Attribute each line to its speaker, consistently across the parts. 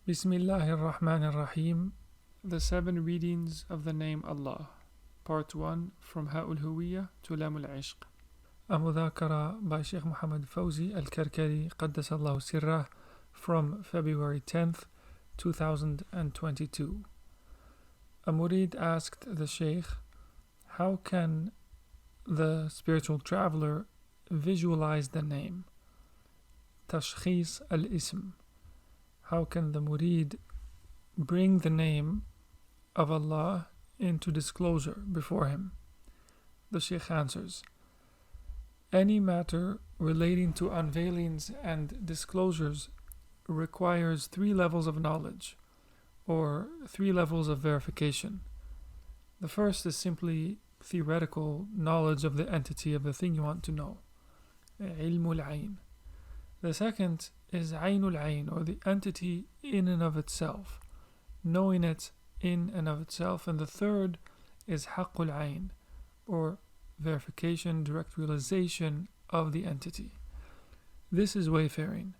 Speaker 1: Bismillahir Rahmanir Rahim. The seven readings of the name Allah. Part 1 from Ha'ul Huwiyya to Lamul Ishq. A Mudhākara by Shaykh Mohamed Faouzi al-Karkari Qaddasallahu Sirrah from February 10th, 2022. A Murid asked the Shaykh, how can the spiritual traveler visualize the name? Tashkhis al-Ism. How can the murid bring the name of Allah into disclosure before him? The Shaykh answers, any matter relating to unveilings and disclosures requires 3 levels of knowledge, or 3 levels of verification. The first is simply theoretical knowledge of the entity of the thing you want to know, ilmul ayn. The second is aynul ayn, or the entity in and of itself, knowing it in and of itself. And the third is haqqul ayn, or verification, direct realization of the entity. This is wayfaring.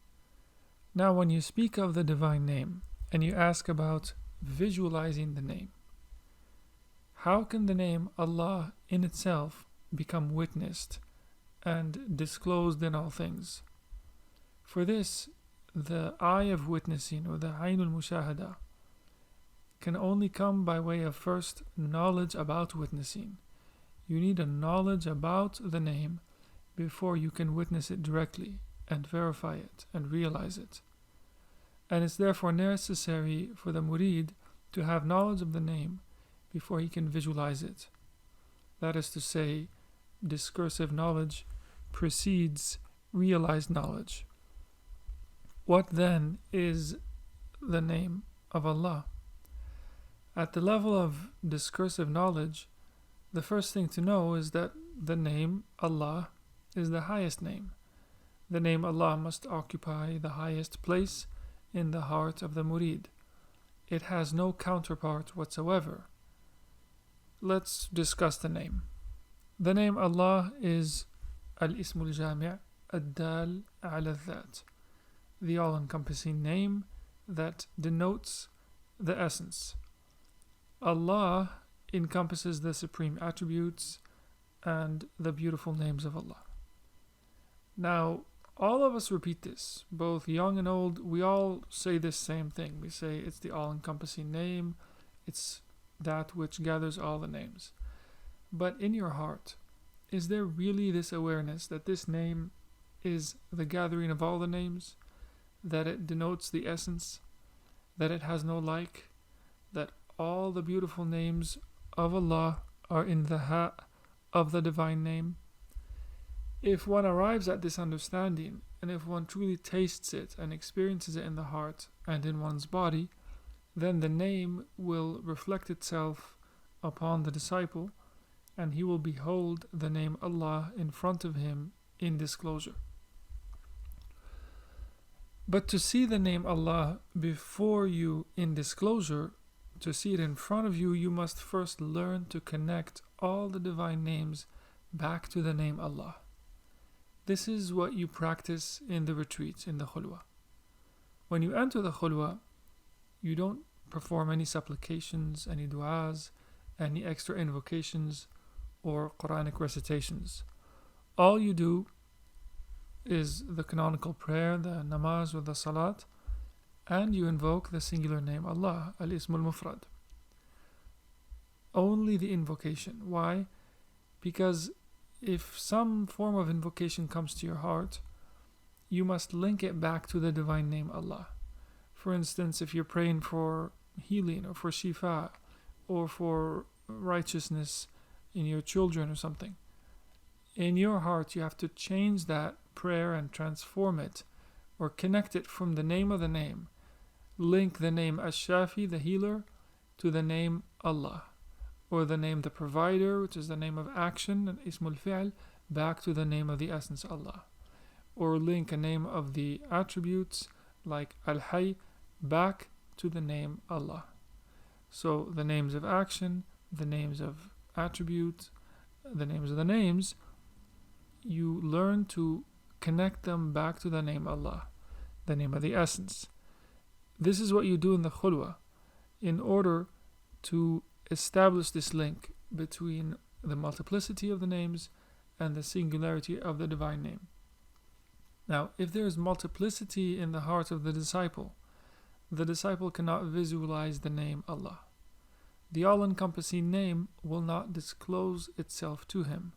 Speaker 1: Now when you speak of the divine name and you ask about visualizing the name, how can the name Allah in itself become witnessed and disclosed in all things? For this, the eye of witnessing, or the aynul mushahada, can only come by way of first knowledge about witnessing. You need a knowledge about the name before you can witness it directly and verify it and realize it. And it's therefore necessary for the murid to have knowledge of the name before he can visualize it. That is to say, discursive knowledge precedes realized knowledge. What then is the name of Allah? At the level of discursive knowledge, the first thing to know is that the name Allah is the highest name. The name Allah must occupy the highest place in the heart of the murid. It has no counterpart whatsoever. Let's discuss the name. The name Allah is Al-Ismul Jami' Ad-Dal Ala Dhat, the all-encompassing name that denotes the essence. Allah encompasses the supreme attributes and the beautiful names of Allah. Now, all of us repeat this, both young and old. We all say this same thing. We say it's the all-encompassing name, it's that which gathers all the names. But in your heart, is there really this awareness that this name is the gathering of all the names? That it denotes the essence, that it has no like, that all the beautiful names of Allah are in the ha of the divine name? If one arrives at this understanding, and if one truly tastes it and experiences it in the heart and in one's body, then the name will reflect itself upon the disciple, and he will behold the name Allah in front of him in disclosure. But to see the name Allah before you in disclosure, to see it in front of you, you must first learn to connect all the divine names back to the name Allah. This is what you practice in the retreats, in the khulwa. When you enter the khulwa, you don't perform any supplications, any du'as, any extra invocations, or Quranic recitations. All you do is the canonical prayer, the namaz or the salat, and you invoke the singular name Allah, al-Ismul Mufrad. Only the invocation. Why? Because if some form of invocation comes to your heart, you must link it back to the divine name Allah. For instance, if you're praying for healing or for shifa or for righteousness in your children or something, in your heart you have to change that prayer and transform it, or connect it from the name of the name. Link the name Ash-Shafi, the healer, to the name Allah, or the name the provider, which is the name of action, and Ismul Fi'l, back to the name of the essence Allah. Or link a name of the attributes like Al-Hayy back to the name Allah. So the names of action, the names of attributes, the names of the names, you learn to connect them back to the name Allah, the name of the essence. This is what you do in the khulwa in order to establish this link between the multiplicity of the names and the singularity of the divine name. Now, if there is multiplicity in the heart of the disciple cannot visualize the name Allah. The all-encompassing name will not disclose itself to him.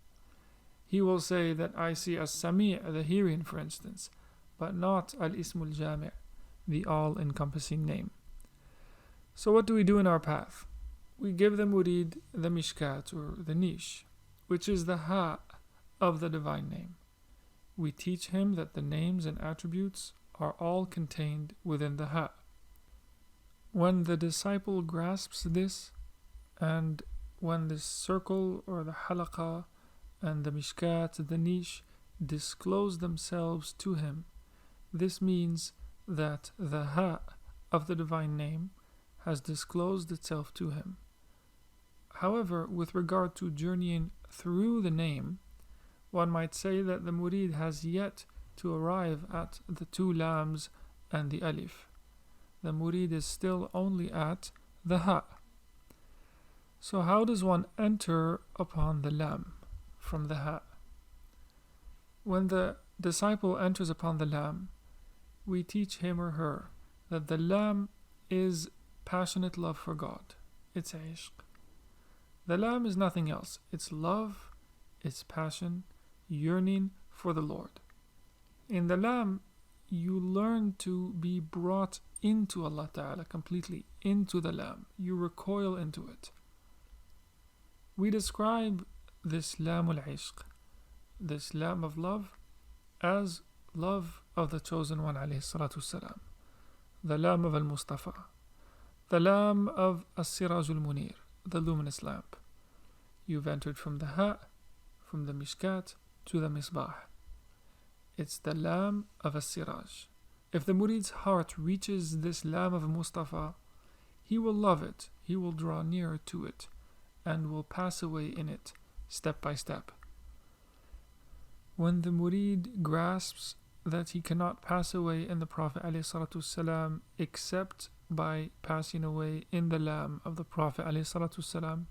Speaker 1: He will say that I see as-Sami', the hearing, for instance, but not al-Ismul Jami', the all-encompassing name. So what do we do in our path? We give the murid the mishkat, or the niche, which is the ha of the divine name. We teach him that the names and attributes are all contained within the ha. When the disciple grasps this, and when this circle or the halaqa and the mishkat, the niche, disclose themselves to him, this means that the ha of the divine name has disclosed itself to him. However, with regard to journeying through the name, one might say that the murid has yet to arrive at the two lams and the alif. The murid is still only at the ha. So how does one enter upon the lam from the ha? When the disciple enters upon the lam, we teach him or her that the lam is passionate love for God. It's ishq. The lam is nothing else. It's love, it's passion, yearning for the Lord. In the lam, you learn to be brought into Allah Ta'ala completely, into the lam. You recoil into it. We describe this lam al-ishq, this lam of love, as love of the chosen one alayhi salatu salam, the lam of al-Mustafa, the lam of as-Siraj al-Munir, the luminous lamp. You've entered from the ha, from the mishkat to the misbah. It's the lam of as-Siraj. If the murid's heart reaches this lam of Mustafa, he will love it, he will draw nearer to it, and will pass away in it, step by step. When the murid grasps that he cannot pass away in the Prophet ﷺ except by passing away in the lam of the Prophet ﷺ,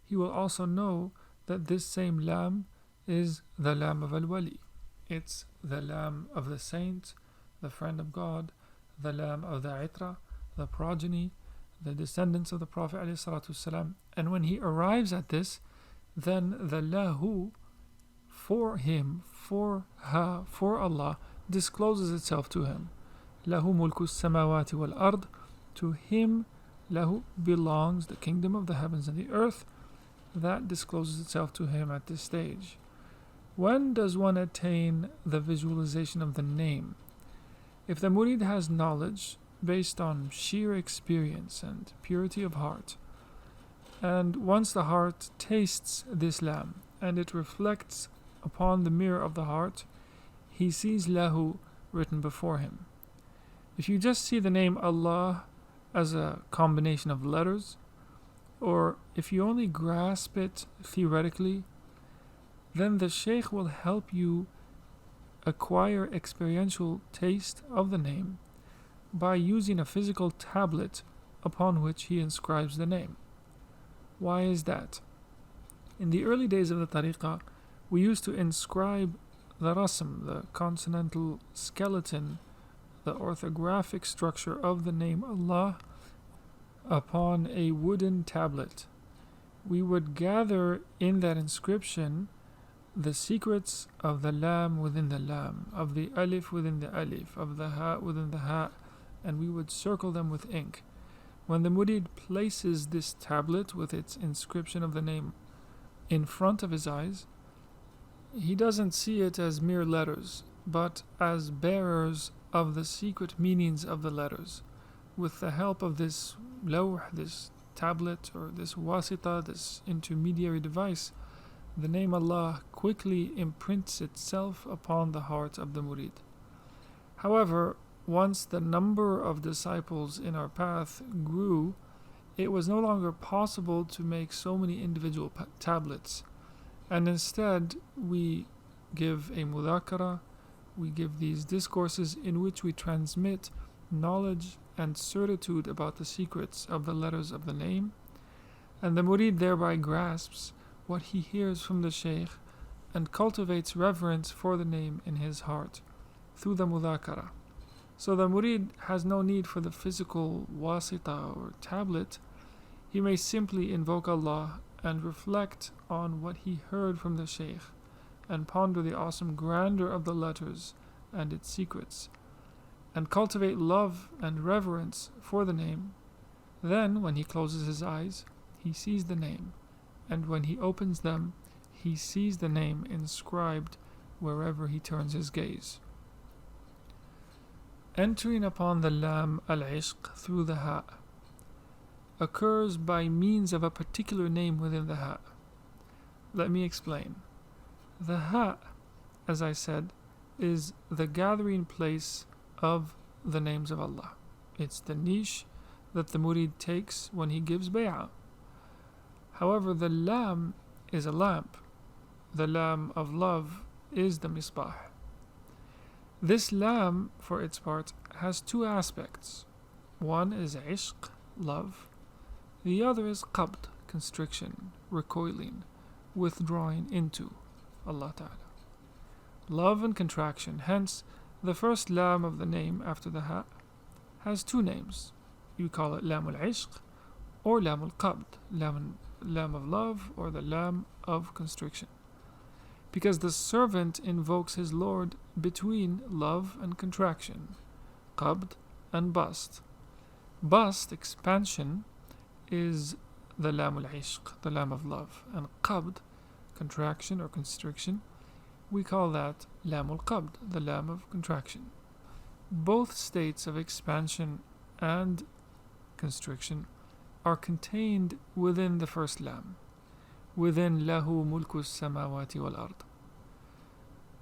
Speaker 1: he will also know that this same lam is the lam of al-wali. It's the lam of the saint, the friend of God, the lam of the itra, the progeny, the descendants of the Prophet ﷺ. And when he arrives at this, then the lahu for him, for ha, for Allah, discloses itself to him. Lahu mulku samawati wal ard. To him, lahu, belongs the kingdom of the heavens and the earth. That discloses itself to him at this stage. When does one attain the visualization of the name? If the murid has knowledge based on sheer experience and purity of heart, and once the heart tastes this lam and it reflects upon the mirror of the heart, he sees lahu written before him. If you just see the name Allah as a combination of letters, or if you only grasp it theoretically, then the Shaykh will help you acquire experiential taste of the name by using a physical tablet upon which he inscribes the name. Why is that? In the early days of the tariqah, we used to inscribe the rasm, the consonantal skeleton, the orthographic structure of the name Allah upon a wooden tablet. We would gather in that inscription the secrets of the lam within the lam, of the alif within the alif, of the ha within the ha, and we would circle them with ink. When the murid places this tablet with its inscription of the name in front of his eyes, he doesn't see it as mere letters, but as bearers of the secret meanings of the letters. With the help of this lawh, this tablet, or this wasita, this intermediary device, the name Allah quickly imprints itself upon the heart of the murid. However, once the number of disciples in our path grew, it was no longer possible to make so many individual tablets, and instead we give a Mudhākara, we give these discourses in which we transmit knowledge and certitude about the secrets of the letters of the name, and the murid thereby grasps what he hears from the Shaykh and cultivates reverence for the name in his heart through the Mudhākara. So the murid has no need for the physical wasita or tablet. He may simply invoke Allah and reflect on what he heard from the Shaykh and ponder the awesome grandeur of the letters and its secrets, and cultivate love and reverence for the name. Then, when he closes his eyes, he sees the name, and when he opens them, he sees the name inscribed wherever he turns his gaze. Entering upon the Lam al-Ishq through the Ha occurs by means of a particular name within the Ha. Let me explain. The Ha, as I said, is the gathering place of the names of Allah. It's the niche that the murid takes when he gives bay'ah. However, the Lam is a lamp. The Lam of love is the misbah. This Lam, for its part, has two aspects. One is ishq, love. The other is qabd, constriction, recoiling, withdrawing into Allah Ta'ala. Love and contraction. Hence, the first Lam of the name after the Ha has two names. You call it Lam al-Ishq or Lam al-Qabd, Lam of love or the Lam of constriction. Because the servant invokes his Lord between love and contraction, Qabd and Bast. Bast, expansion, is the Lam al-Ishq, the Lam of love, and Qabd, contraction or constriction, we call that Lam al-Qabd, the Lam of contraction. Both states of expansion and constriction are contained within the first Lam, within Lahu mulku samawati wal ard.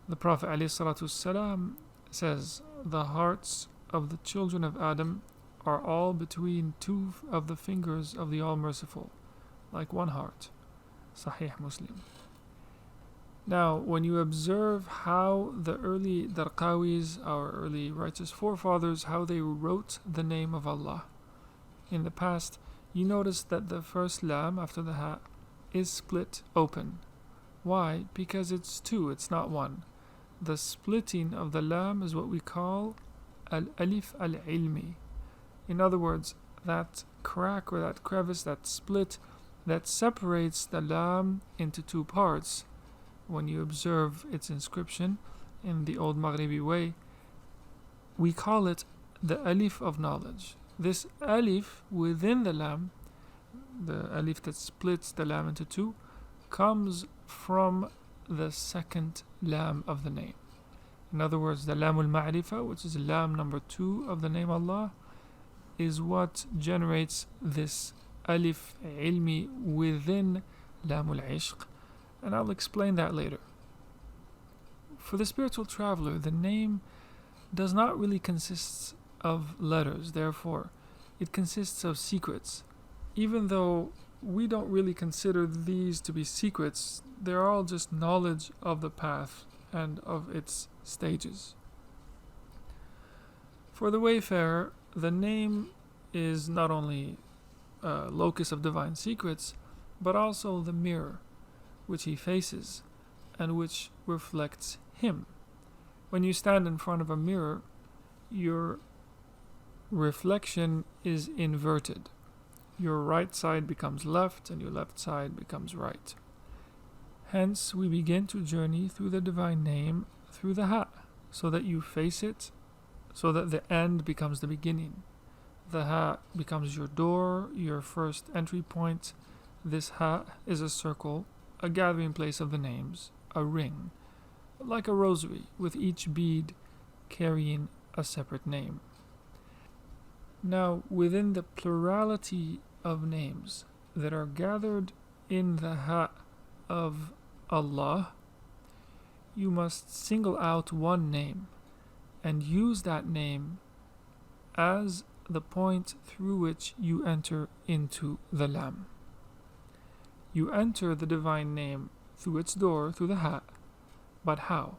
Speaker 1: The Prophet ﷺ says, the hearts of the children of Adam are all between two of the fingers of the All-Merciful, like one heart. Sahih Muslim. Now, when you observe how the early Darqawis, our early righteous forefathers, how they wrote the name of Allah in the past, you notice that the first Lam after the Ha is split open. Why? Because it's two, it's not one. The splitting of the Lam is what we call al-alif al-ilmi. In other words, that crack or that crevice, that split that separates the Lam into two parts. When you observe its inscription in the old Maghribi way, we call it the alif of knowledge. This alif within the Lam, the alif that splits the Lam into two, comes from the second Lam of the name. In other words, the Lam al-Ma'rifah, which is Lam number 2 of the name Allah, is what generates this alif ilmi within Lam al-Ishq, and I'll explain that later. For the spiritual traveler, the name does not really consist of letters, therefore it consists of secrets. Even though we don't really consider these to be secrets, they're all just knowledge of the path and of its stages. For the wayfarer, the name is not only a locus of divine secrets, but also the mirror which he faces and which reflects him. When you stand in front of a mirror, your reflection is inverted. Your right side becomes left and your left side becomes right. Hence, we begin to journey through the divine name through the Ha, so that you face it, so that the end becomes the beginning. The Ha becomes your door, your first entry point. This Ha is a circle, a gathering place of the names, a ring, like a rosary, with each bead carrying a separate name. Now, within the plurality of names that are gathered in the Ha of Allah, you must single out one name and use that name as the point through which you enter into the Lam. You enter the divine name through its door, through the Ha. But how?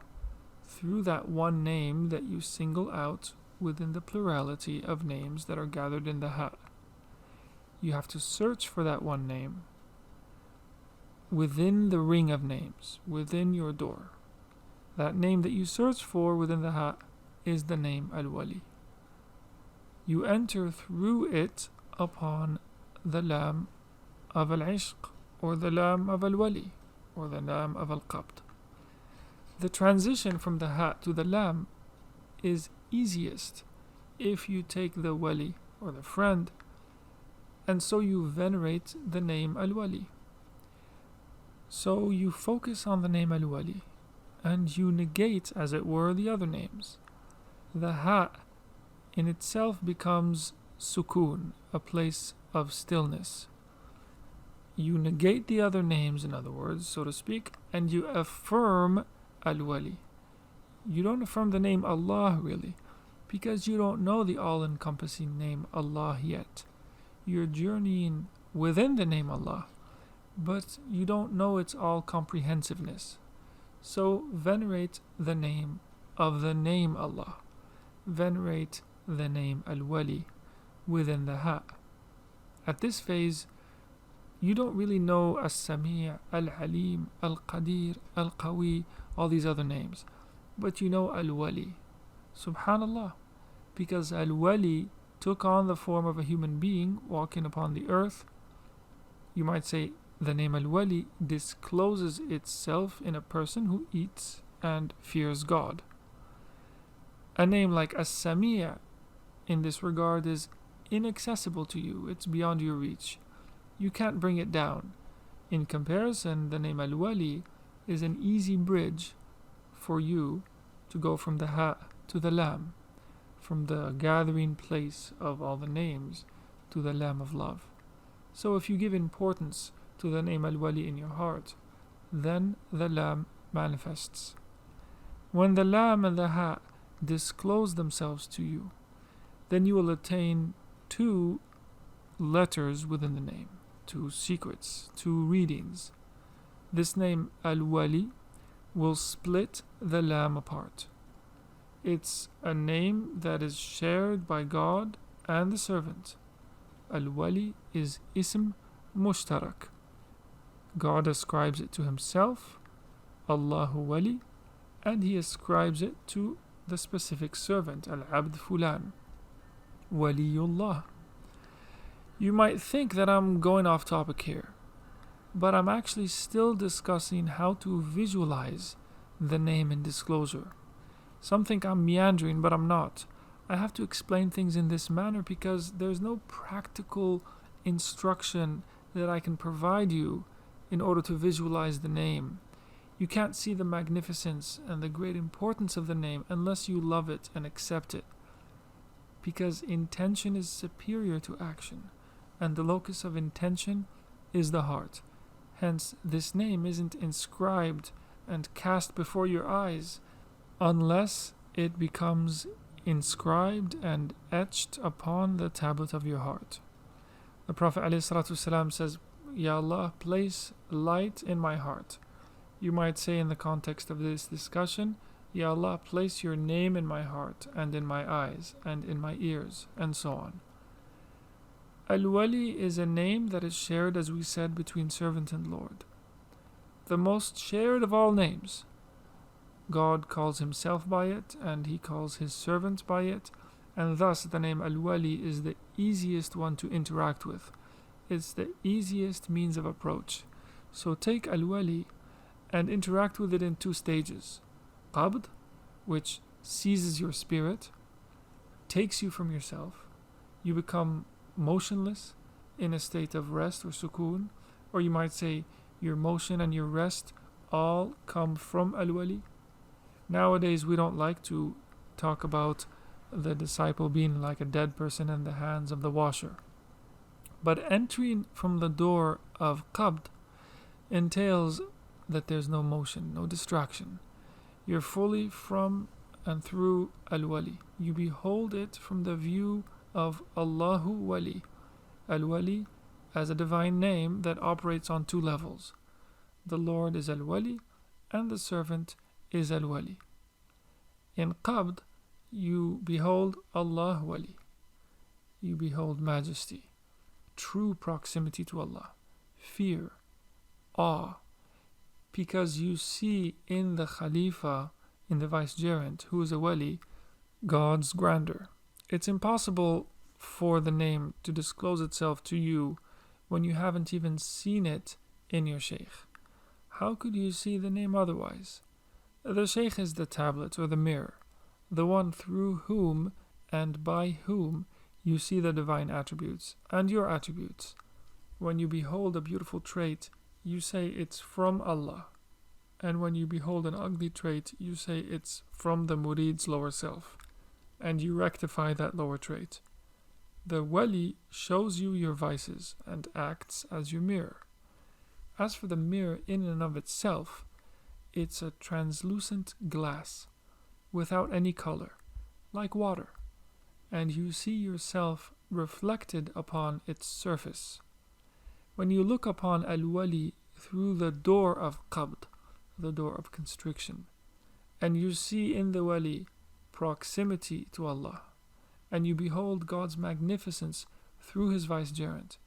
Speaker 1: Through that one name that you single out within the plurality of names that are gathered in the ha. You have to search for that one name within the ring of names, within your door. That name that you search for within the ha is the name Al-Wali. You enter through it upon the lam of Al-Ishq, or the lam of Al-Wali, or the lam of Al-Qabd. The transition from the ha to the lam is easiest if you take the wali, or the friend, and so you venerate the name Al-Wali. So you focus on the name Al-Wali, and you negate, as it were, the other names. The ha in itself becomes sukoon, a place of stillness. You negate the other names, in other words, so to speak, and you affirm Al-Wali. You don't affirm the name Allah, really, because you don't know the all-encompassing name Allah yet. You're journeying within the name Allah, but you don't know its all-comprehensiveness. So venerate the name of the name Allah. Venerate the name Al-Wali within the ha. At this phase, you don't really know As-Sami', Al-Alim, Al-Qadir, Al-Qawi, all these other names, but you know Al-Wali. Subhanallah, because Al-Wali took on the form of a human being walking upon the earth. You might say the name Al-Wali discloses itself in a person who eats and fears God. A name like As-Sami' in this regard is inaccessible to you. It's beyond your reach. You can't bring it down. In comparison, the name Al-Wali is an easy bridge for you to go from the ha to the lam, from the gathering place of all the names to the lam of love. So if you give importance to the name Al-Wali in your heart, then the lam manifests. When the lam and the ha disclose themselves to you, then you will attain two letters within the name, two secrets, two readings. This name Al-Wali will split the lam apart. It's a name that is shared by God and the servant. Al-Wali is ism mushtarak. God ascribes it to himself, Allahu Wali, and he ascribes it to the specific servant, Al-Abd Fulan, Waliyullah. You might think that I'm going off topic here, but I'm actually still discussing how to visualize the name in disclosure. Some think I'm meandering, but I'm not. I have to explain things in this manner because there's no practical instruction that I can provide you in order to visualize the name. You can't see the magnificence and the great importance of the name unless you love it and accept it, because intention is superior to action, and the locus of intention is the heart. Hence, this name isn't inscribed and cast before your eyes unless it becomes inscribed and etched upon the tablet of your heart. The Prophet ﷺ says, Ya Allah, place light in my heart. You might say in the context of this discussion, Ya Allah, place your name in my heart and in my eyes and in my ears, and so on. Al-Wali is a name that is shared, as we said, between servant and Lord. The most shared of all names. God calls himself by it, and he calls his servant by it, and thus the name Al-Wali is the easiest one to interact with. It's the easiest means of approach. So take Al-Wali and interact with it in two stages. Qabd, which seizes your spirit, takes you from yourself. You become motionless in a state of rest or sukoon, or you might say your motion and your rest all come from Al-Wali. Nowadays we don't like to talk about the disciple being like a dead person in the hands of the washer. But entering from the door of Qabd entails that there's no motion, no distraction. You're fully from and through Al-Wali. You behold it from the view of Allahu Wali. Al-Wali as a divine name that operates on two levels. The Lord is Al-Wali and the servant is Al-Wali. In Qabd, you behold Allah Wali. You behold majesty, true proximity to Allah, fear, awe, because you see in the Khalifa, in the vicegerent, who is a Wali, God's grandeur. It's impossible for the name to disclose itself to you when you haven't even seen it in your Shaykh. How could you see the name otherwise? The Shaykh is the tablet or the mirror, the one through whom and by whom you see the divine attributes and your attributes. When you behold a beautiful trait, you say it's from Allah. And when you behold an ugly trait, you say it's from the murid's lower self. And you rectify that lower trait. The wali shows you your vices and acts as your mirror. As for the mirror in and of itself, it's a translucent glass without any color, like water, and you see yourself reflected upon its surface. When you look upon al-wali through the door of qabd, the door of constriction, and you see in the wali proximity to Allah, and you behold God's magnificence through his vicegerent,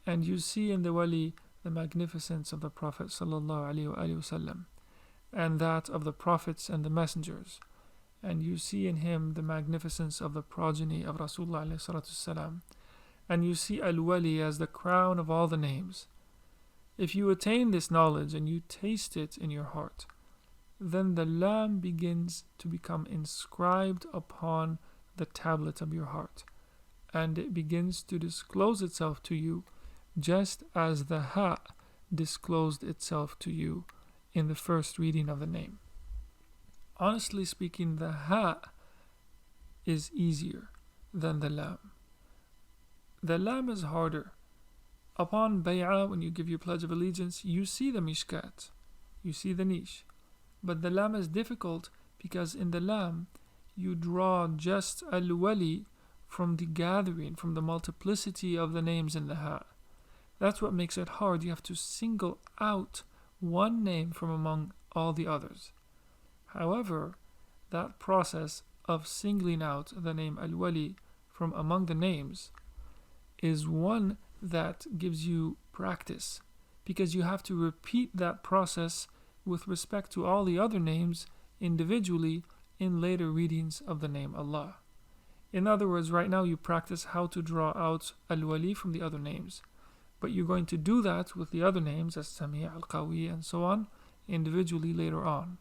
Speaker 1: and you see in the wali the magnificence of the Prophet ﷺ, and that of the prophets and the messengers, and you see in him the magnificence of the progeny of Rasulullah ﷺ, and you see al-wali as the crown of all the names. If you attain this knowledge and you taste it in your heart, then the lam begins to become inscribed upon the tablet of your heart, and it begins to disclose itself to you just as the ha disclosed itself to you in the first reading of the name. Honestly speaking, the ha is easier than the lam. The lam is harder. Upon bay'ah, when you give your pledge of allegiance, you see the mishkat, you see the niche. But the lam is difficult because in the lam, you draw just al-wali from the gathering, from the multiplicity of the names in the ha. That's what makes it hard. You have to single out one name from among all the others. However, that process of singling out the name al-wali from among the names is one that gives you practice, because you have to repeat that process with respect to all the other names individually in later readings of the name Allah. In other words, right now you practice how to draw out al-wali from the other names, but you're going to do that with the other names as Sami', al-Qawi, and so on individually later on.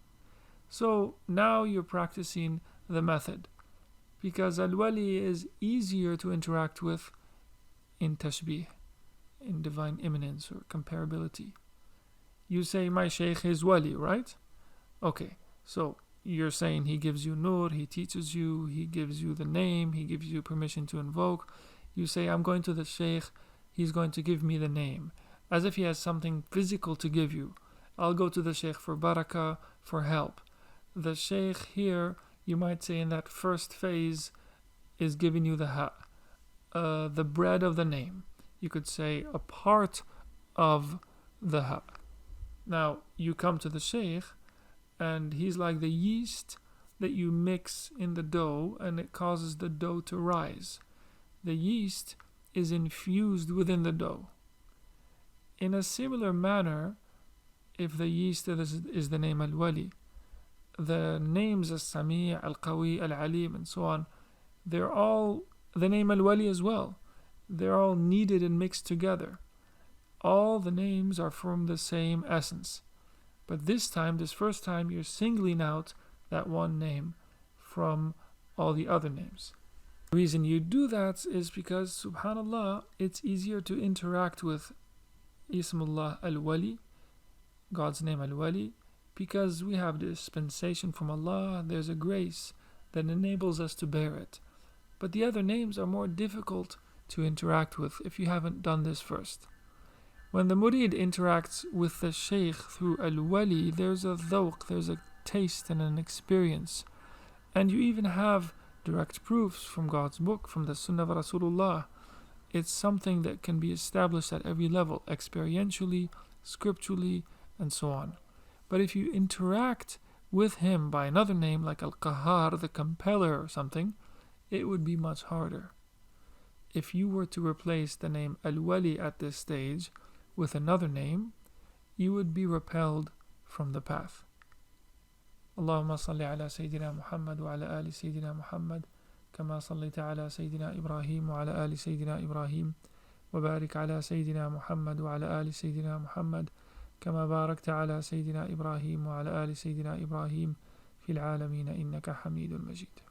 Speaker 1: So now you're practicing the method, because al-wali is easier to interact with in tashbih, in divine immanence or comparability. You say, my Shaykh is wali, right? Okay, so you're saying he gives you nur, he teaches you, he gives you the name, he gives you permission to invoke. You say, I'm going to the Shaykh, he's going to give me the name, as if he has something physical to give you. I'll go to the Shaykh for barakah, for help. The Shaykh here, you might say in that first phase, is giving you the ha, the bread of the name. You could say a part of the ha. Now, you come to the Shaykh, and he's like the yeast that you mix in the dough, and it causes the dough to rise. The yeast is infused within the dough. In a similar manner, if the yeast is the name al-wali, the names as-Sami', al-Qawi, al-Alim, and so on, they're all the name al-wali as well. They're all kneaded and mixed together. All the names are from the same essence. But this first time, you're singling out that one name from all the other names. The reason you do that is because, subhanallah, it's easier to interact with Ismullah al-Wali, God's name al-Wali, because we have dispensation from Allah. There's a grace that enables us to bear it. But the other names are more difficult to interact with if you haven't done this first. When the murid interacts with the Shaykh through al-Wali, there's a dhawq, there's a taste and an experience. And you even have direct proofs from God's book, from the Sunnah of Rasulullah. It's something that can be established at every level, experientially, scripturally, and so on. But if you interact with him by another name like Al-Qahhar, the compeller or something, it would be much harder. If you were to replace the name Al-Wali at this stage with another name, you would be repelled from the path. اللهم صل على سيدنا محمد وعلى آل سيدنا محمد كما صليت على سيدنا إبراهيم وعلى آل سيدنا إبراهيم وبارك على سيدنا محمد وعلى آل سيدنا محمد كما باركت على سيدنا إبراهيم وعلى آل سيدنا إبراهيم في العالمين إنك حميد مجيد.